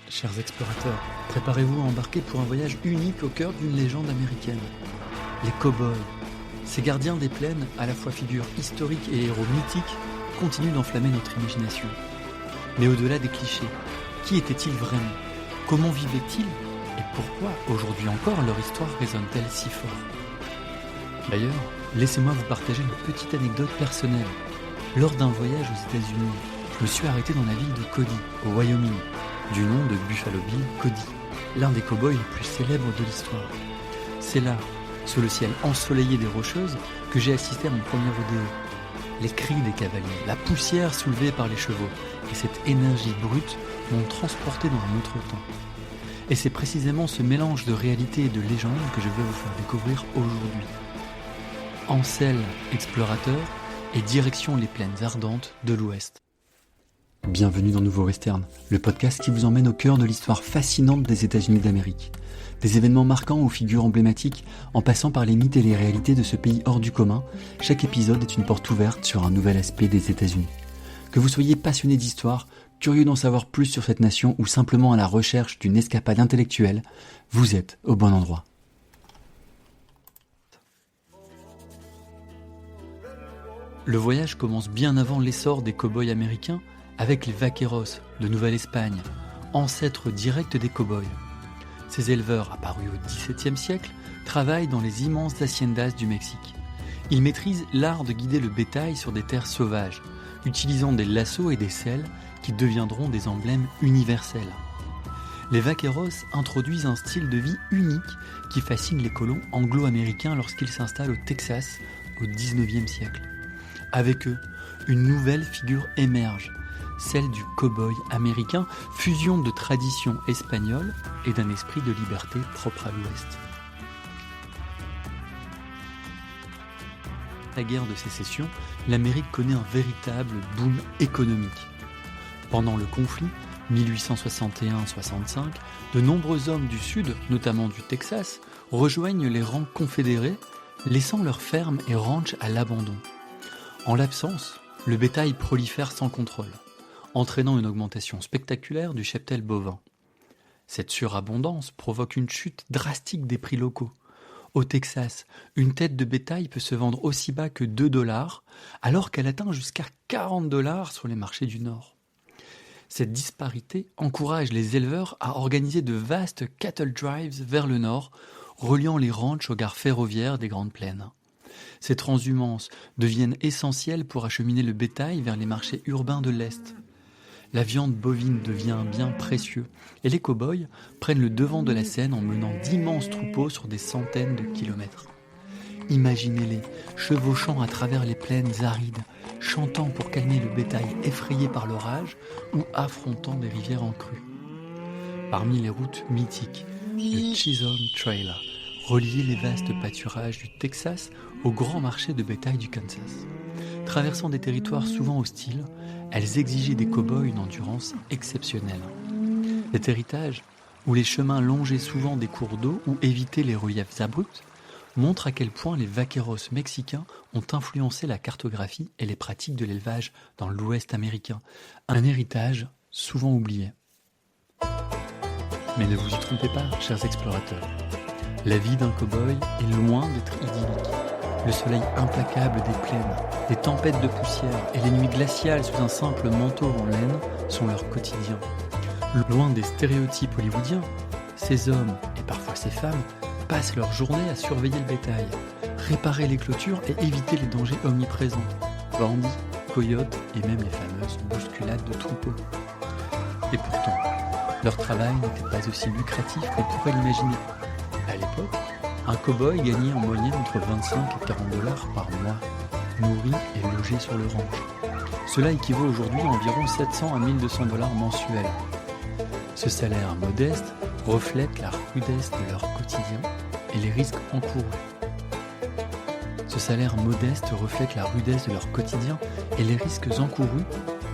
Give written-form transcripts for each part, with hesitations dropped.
Chers explorateurs, préparez-vous à embarquer pour un voyage unique au cœur d'une légende américaine. Les cow-boys, ces gardiens des plaines, à la fois figures historiques et héros mythiques, continuent d'enflammer notre imagination. Mais au-delà des clichés, qui étaient-ils vraiment? Comment vivaient-ils? Et pourquoi, aujourd'hui encore, leur histoire résonne-t-elle si fort? D'ailleurs, laissez-moi vous partager une petite anecdote personnelle. Lors d'un voyage aux États-Unis, je me suis arrêté dans la ville de Cody, au Wyoming, du nom de Buffalo Bill Cody, l'un des cow-boys les plus célèbres de l'histoire. C'est là, sous le ciel ensoleillé des Rocheuses, que j'ai assisté à mon premier rodéo. Les cris des cavaliers, la poussière soulevée par les chevaux et cette énergie brute m'ont transporté dans un autre temps. Et c'est précisément ce mélange de réalité et de légende que je veux vous faire découvrir aujourd'hui. Ancel, explorateur, et direction les plaines ardentes de l'Ouest. Bienvenue dans Nouveau Western, le podcast qui vous emmène au cœur de l'histoire fascinante des États-Unis d'Amérique. Des événements marquants aux figures emblématiques, en passant par les mythes et les réalités de ce pays hors du commun, chaque épisode est une porte ouverte sur un nouvel aspect des États-Unis. Que vous soyez passionné d'histoire, curieux d'en savoir plus sur cette nation ou simplement à la recherche d'une escapade intellectuelle, vous êtes au bon endroit. Le voyage commence bien avant l'essor des cow-boys américains avec les vaqueros de Nouvelle-Espagne, ancêtres directs des cow-boys. Ces éleveurs, apparus au XVIIe siècle, travaillent dans les immenses haciendas du Mexique. Ils maîtrisent l'art de guider le bétail sur des terres sauvages, utilisant des lassos et des selles qui deviendront des emblèmes universels. Les vaqueros introduisent un style de vie unique qui fascine les colons anglo-américains lorsqu'ils s'installent au Texas au XIXe siècle. Avec eux, une nouvelle figure émerge, celle du cow-boy américain, fusion de traditions espagnoles et d'un esprit de liberté propre à l'Ouest. La guerre de sécession, l'Amérique connaît un véritable boom économique. Pendant le conflit, 1861-65, de nombreux hommes du Sud, notamment du Texas, rejoignent les rangs confédérés, laissant leurs fermes et ranchs à l'abandon. En l'absence, le bétail prolifère sans contrôle, entraînant une augmentation spectaculaire du cheptel bovin. Cette surabondance provoque une chute drastique des prix locaux. Au Texas, une tête de bétail peut se vendre aussi bas que 2 $, alors qu'elle atteint jusqu'à 40 $ sur les marchés du Nord. Cette disparité encourage les éleveurs à organiser de vastes cattle drives vers le nord, reliant les ranchs aux gares ferroviaires des Grandes Plaines. Ces transhumances deviennent essentielles pour acheminer le bétail vers les marchés urbains de l'Est. La viande bovine devient un bien précieux et les cow-boys prennent le devant de la scène en menant d'immenses troupeaux sur des centaines de kilomètres. Imaginez-les chevauchant à travers les plaines arides, chantant pour calmer le bétail effrayé par l'orage ou affrontant des rivières en crue. Parmi les routes mythiques, le Chisholm Trail reliait les vastes pâturages du Texas au grand marché de bétail du Kansas. Traversant des territoires souvent hostiles, elles exigeaient des cow-boys une endurance exceptionnelle. Cet héritage, où les chemins longeaient souvent des cours d'eau ou évitaient les reliefs abrupts, montre à quel point les vaqueros mexicains ont influencé la cartographie et les pratiques de l'élevage dans l'Ouest américain, un héritage souvent oublié. Mais ne vous y trompez pas, chers explorateurs. La vie d'un cow-boy est loin d'être idyllique. Le soleil implacable des plaines, les tempêtes de poussière et les nuits glaciales sous un simple manteau en laine sont leur quotidien. Loin des stéréotypes hollywoodiens, ces hommes, et parfois ces femmes, passent leur journée à surveiller le bétail, réparer les clôtures et éviter les dangers omniprésents, bandits, coyotes et même les fameuses bousculades de troupeaux. Et pourtant, leur travail n'était pas aussi lucratif qu'on pourrait l'imaginer. À l'époque, un cow-boy gagnait en moyenne entre 25 et 40 $ par mois, nourri et logé sur le ranch. Cela équivaut aujourd'hui à environ 700 à 1200 $ mensuels. Ce salaire modeste reflète la rudesse de leur quotidien et les risques encourus.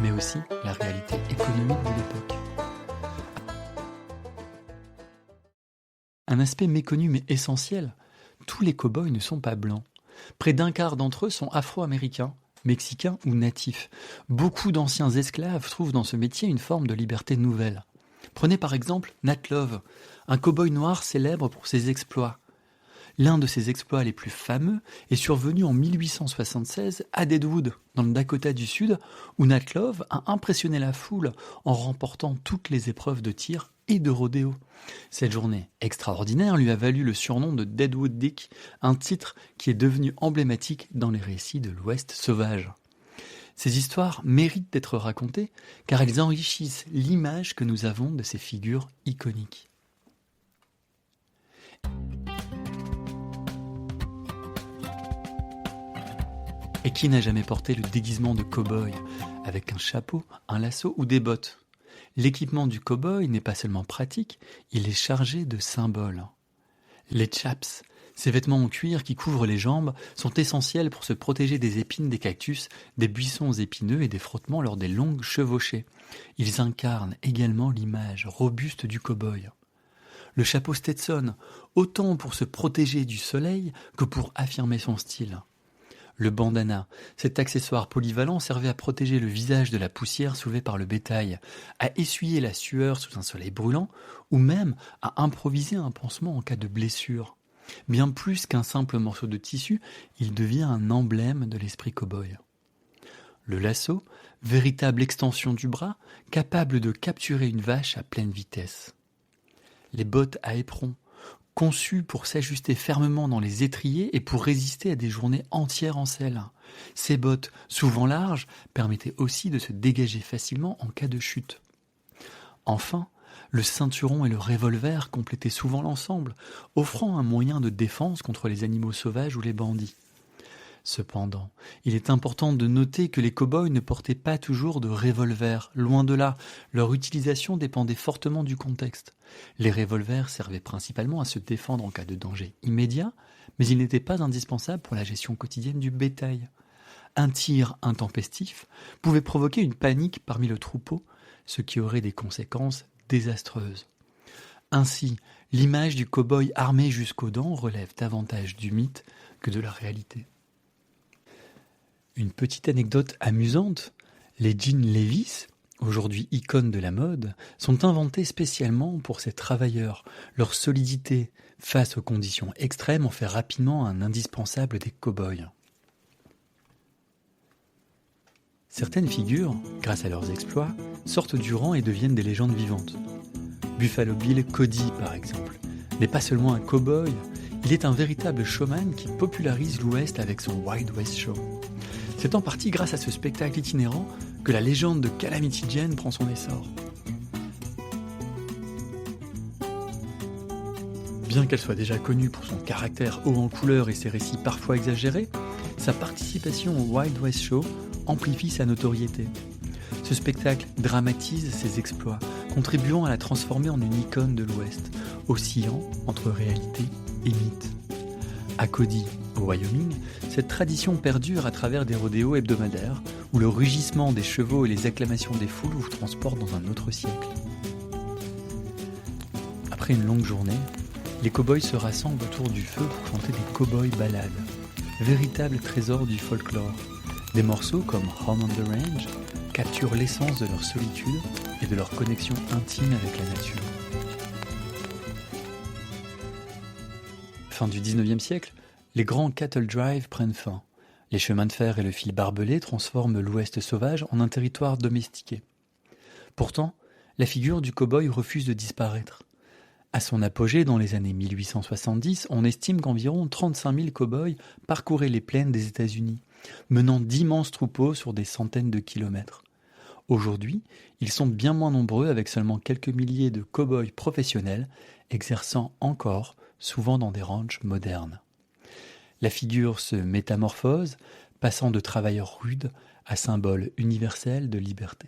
Mais aussi la réalité économique de l'époque. Un aspect méconnu mais essentiel, tous les cow-boys ne sont pas blancs. Près d'un quart d'entre eux sont afro-américains, mexicains ou natifs. Beaucoup d'anciens esclaves trouvent dans ce métier une forme de liberté nouvelle. Prenez par exemple Nat Love, un cow-boy noir célèbre pour ses exploits. L'un de ses exploits les plus fameux est survenu en 1876 à Deadwood, dans le Dakota du Sud, où Nat Love a impressionné la foule en remportant toutes les épreuves de tir et de rodéo. Cette journée extraordinaire lui a valu le surnom de Deadwood Dick, un titre qui est devenu emblématique dans les récits de l'Ouest sauvage. Ces histoires méritent d'être racontées car elles enrichissent l'image que nous avons de ces figures iconiques. Et qui n'a jamais porté le déguisement de cow-boy, avec un chapeau, un lasso ou des bottes ? L'équipement du cow-boy n'est pas seulement pratique, il est chargé de symboles. Les chaps, ces vêtements en cuir qui couvrent les jambes, sont essentiels pour se protéger des épines des cactus, des buissons épineux et des frottements lors des longues chevauchées. Ils incarnent également l'image robuste du cow-boy. Le chapeau Stetson, autant pour se protéger du soleil que pour affirmer son style. Le bandana, cet accessoire polyvalent servait à protéger le visage de la poussière soulevée par le bétail, à essuyer la sueur sous un soleil brûlant, ou même à improviser un pansement en cas de blessure. Bien plus qu'un simple morceau de tissu, il devient un emblème de l'esprit cow-boy. Le lasso, véritable extension du bras, capable de capturer une vache à pleine vitesse. Les bottes à éperon, conçues pour s'ajuster fermement dans les étriers et pour résister à des journées entières en selle. Ces bottes, souvent larges, permettaient aussi de se dégager facilement en cas de chute. Enfin, le ceinturon et le revolver complétaient souvent l'ensemble, offrant un moyen de défense contre les animaux sauvages ou les bandits. Cependant, il est important de noter que les cow-boys ne portaient pas toujours de revolver, loin de là, leur utilisation dépendait fortement du contexte. Les revolvers servaient principalement à se défendre en cas de danger immédiat, mais ils n'étaient pas indispensables pour la gestion quotidienne du bétail. Un tir intempestif pouvait provoquer une panique parmi le troupeau, ce qui aurait des conséquences désastreuses. Ainsi, l'image du cow-boy armé jusqu'aux dents relève davantage du mythe que de la réalité. Une petite anecdote amusante, les jeans Levi's, aujourd'hui icônes de la mode, sont inventés spécialement pour ces travailleurs. Leur solidité face aux conditions extrêmes en fait rapidement un indispensable des cow-boys. Certaines figures, grâce à leurs exploits, sortent du rang et deviennent des légendes vivantes. Buffalo Bill Cody, par exemple, n'est pas seulement un cow-boy, il est un véritable showman qui popularise l'Ouest avec son Wild West Show. C'est en partie grâce à ce spectacle itinérant que la légende de Calamity Jane prend son essor. Bien qu'elle soit déjà connue pour son caractère haut en couleur et ses récits parfois exagérés, sa participation au Wild West Show amplifie sa notoriété. Ce spectacle dramatise ses exploits, contribuant à la transformer en une icône de l'Ouest, oscillant entre réalité et mythe. À Cody, au Wyoming, cette tradition perdure à travers des rodéos hebdomadaires où le rugissement des chevaux et les acclamations des foules vous transportent dans un autre siècle. Après une longue journée, les cow-boys se rassemblent autour du feu pour chanter des cow-boy ballades, véritables trésors du folklore. Des morceaux comme Home on the Range capturent l'essence de leur solitude et de leur connexion intime avec la nature. Fin du XIXe siècle, les grands cattle drives prennent fin. Les chemins de fer et le fil barbelé transforment l'Ouest sauvage en un territoire domestiqué. Pourtant, la figure du cow-boy refuse de disparaître. À son apogée dans les années 1870, on estime qu'environ 35 000 cow-boys parcouraient les plaines des États-Unis, menant d'immenses troupeaux sur des centaines de kilomètres. Aujourd'hui, ils sont bien moins nombreux avec seulement quelques milliers de cow-boys professionnels, exerçant encore, souvent dans des ranchs modernes. La figure se métamorphose, passant de travailleur rude à symbole universel de liberté.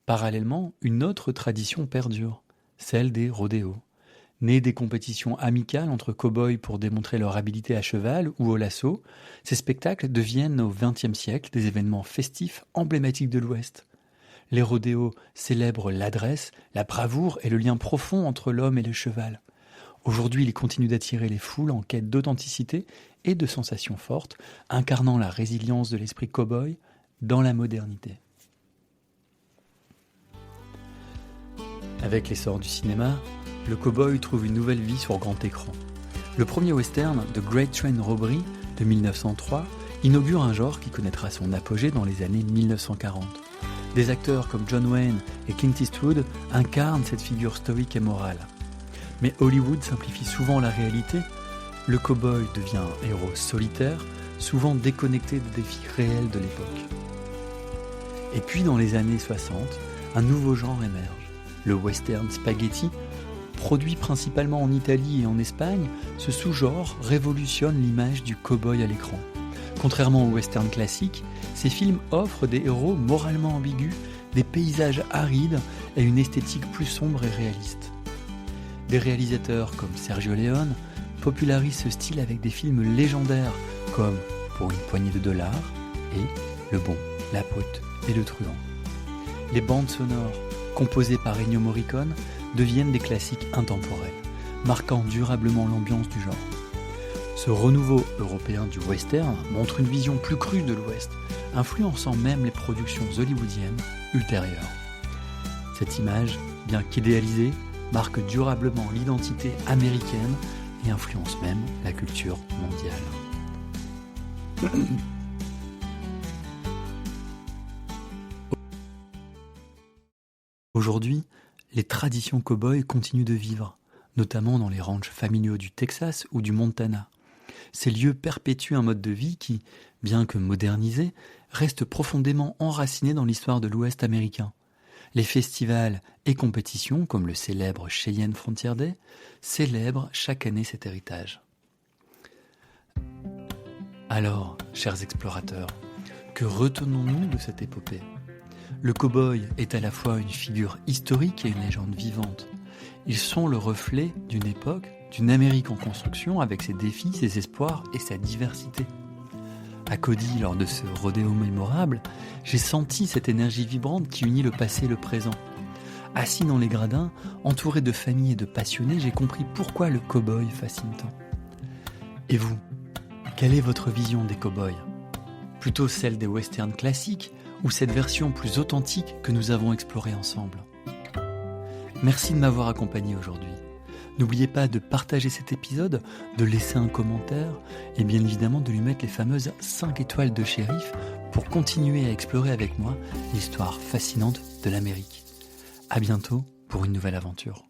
Parallèlement, une autre tradition perdure, celle des rodéos. Nés des compétitions amicales entre cow-boys pour démontrer leur habileté à cheval ou au lasso, ces spectacles deviennent au XXe siècle des événements festifs emblématiques de l'Ouest. Les rodéos célèbrent l'adresse, la bravoure et le lien profond entre l'homme et le cheval. Aujourd'hui, ils continuent d'attirer les foules en quête d'authenticité et de sensations fortes, incarnant la résilience de l'esprit cow-boy dans la modernité. Avec l'essor du cinéma, le cow-boy trouve une nouvelle vie sur grand écran. Le premier western, The Great Train Robbery, de 1903, inaugure un genre qui connaîtra son apogée dans les années 1940. Des acteurs comme John Wayne et Clint Eastwood incarnent cette figure stoïque et morale. Mais Hollywood simplifie souvent la réalité. Le cow-boy devient un héros solitaire, souvent déconnecté des défis réels de l'époque. Et puis dans les années 60, un nouveau genre émerge, le western spaghetti. Produit principalement en Italie et en Espagne, ce sous-genre révolutionne l'image du cow-boy à l'écran. Contrairement au western classique, ces films offrent des héros moralement ambigus, des paysages arides et une esthétique plus sombre et réaliste. Des réalisateurs comme Sergio Leone popularisent ce style avec des films légendaires comme Pour une poignée de dollars et Le Bon, la Brute et le Truand. Les bandes sonores, composées par Ennio Morricone, deviennent des classiques intemporels, marquant durablement l'ambiance du genre. Ce renouveau européen du western montre une vision plus crue de l'Ouest, influençant même les productions hollywoodiennes ultérieures. Cette image, bien qu'idéalisée, marque durablement l'identité américaine et influence même la culture mondiale. Aujourd'hui, les traditions cow-boy continuent de vivre, notamment dans les ranchs familiaux du Texas ou du Montana. Ces lieux perpétuent un mode de vie qui, bien que modernisé, reste profondément enraciné dans l'histoire de l'Ouest américain. Les festivals et compétitions, comme le célèbre Cheyenne Frontier Day, célèbrent chaque année cet héritage. Alors, chers explorateurs, que retenons-nous de cette épopée ? Le cow-boy est à la fois une figure historique et une légende vivante. Ils sont le reflet d'une époque, d'une Amérique en construction avec ses défis, ses espoirs et sa diversité. À Cody, lors de ce rodéo mémorable, j'ai senti cette énergie vibrante qui unit le passé et le présent. Assis dans les gradins, entouré de familles et de passionnés, j'ai compris pourquoi le cow-boy fascine tant. Et vous, quelle est votre vision des cow-boys ? Plutôt celle des westerns classiques ou cette version plus authentique que nous avons explorée ensemble ? Merci de m'avoir accompagné aujourd'hui. N'oubliez pas de partager cet épisode, de laisser un commentaire et bien évidemment de lui mettre les fameuses 5 étoiles de shérif pour continuer à explorer avec moi l'histoire fascinante de l'Amérique. À bientôt pour une nouvelle aventure.